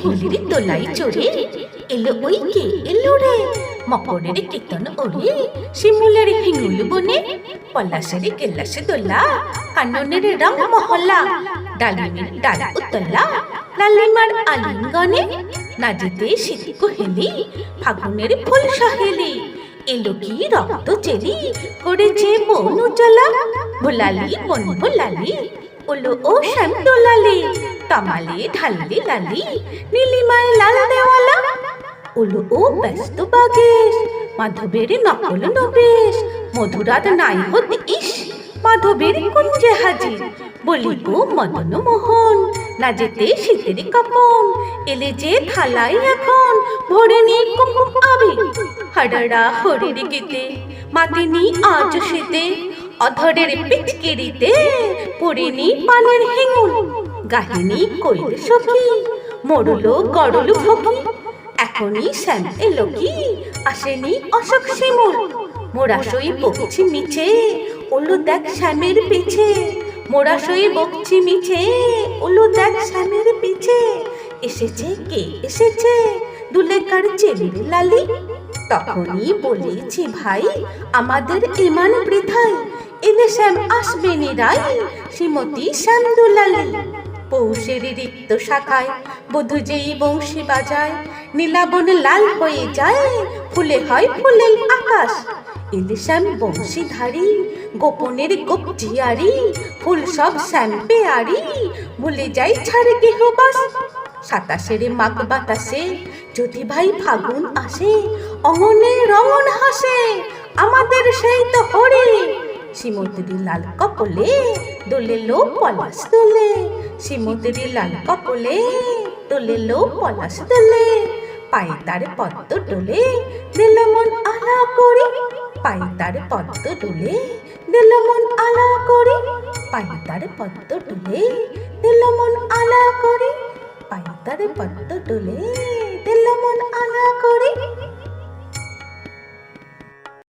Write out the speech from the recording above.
কোহিলির দোলাই চড়ে এলো ওই কে এলো রে, মকরের কীর্তন ওরে শিমুলের হিঙুল বনে, পলাশের গেলাসে দোলা কাননের রং মহল্লা, ডালিমের ডাল উতলা লালিমার আলিঙ্গনে, নাজিতে শীত কোহেলি ফাগুনের ফুল সহেলি, এলো কি রক্ত চেরি করেছে বন উজ্জ্বলা, ভোলালি বন ভোলালি ওলো ও শ্যাম দোলালি, তমালে ঢাললি লালি নীলিমায় লাল দেওয়ালা, ওলো ও ব্যস্ত বাগেশ মাধবের নকল নবেশ, মধুরাত নাই হতে ইস মাধবের কুঞ্জে হাজির, বলি গো মদন মোহন না যেতে শীতের কাপন, এলে যে থালায় এখন ভরে নি কুমকুম আবি, হাডারা হরির গীতে মাতিনি আজ শীতে, অধরের পিচকিরিতে পড়িনি পানের হিঙুল, গাহিনী কইল সখী মরুলো গড়ল ফকি, এখনই শ্যাম এলো কি আসেনি অশোক শিমুল, মোরা সই বকছি মিছে ওলো দেখ শ্যামের পিছে, মোরা সই বকছি মিছে ওলো দেখ শ্যামের পিছে, এসেছে কে এসেছে দুলেকার চেলির লালি, তখনই বলেছি ভাই আমাদের ইমান বৃথাই, এলে শ্যাম আসবে নিরাই শ্রীমতী শ্যাম দুলালি, পৌষের রিক্ত শাখায় বধূ যেই বংশী বাজায়, নীলাবন লাল হয়ে যায় ফুলে হয় ফুলের আকাশ, এলে শ্যাম বংশীধারী গোপনের গোপজিয়ারি, ফুল সব শ্যাম পেয়ারি ভুলে যাই ছাড়ে গৃহবাস, সাতাশের মাঘ বাতাসে যদি ভাই ফাগুন আসে, অঙ্গনে রঙন হাসে আমাদের সেই তো হরে, শ্রীমতীর লাল কপলে দোলে লো পলাশ দোলে, শ্রীমতীর লাল কপলে দোলে লো পলাশ দোলে, পায়ে তার পদ্ম ডোলে দিল মন আলা করে, পায়ে তার পদ্ম ডোলে দিল মন আলা করে, পায়ে তার পদ্ম ডোলে দিল মন আলা করে, পায়ে তার পদ্ম ডোলে দিল মন আলা করে।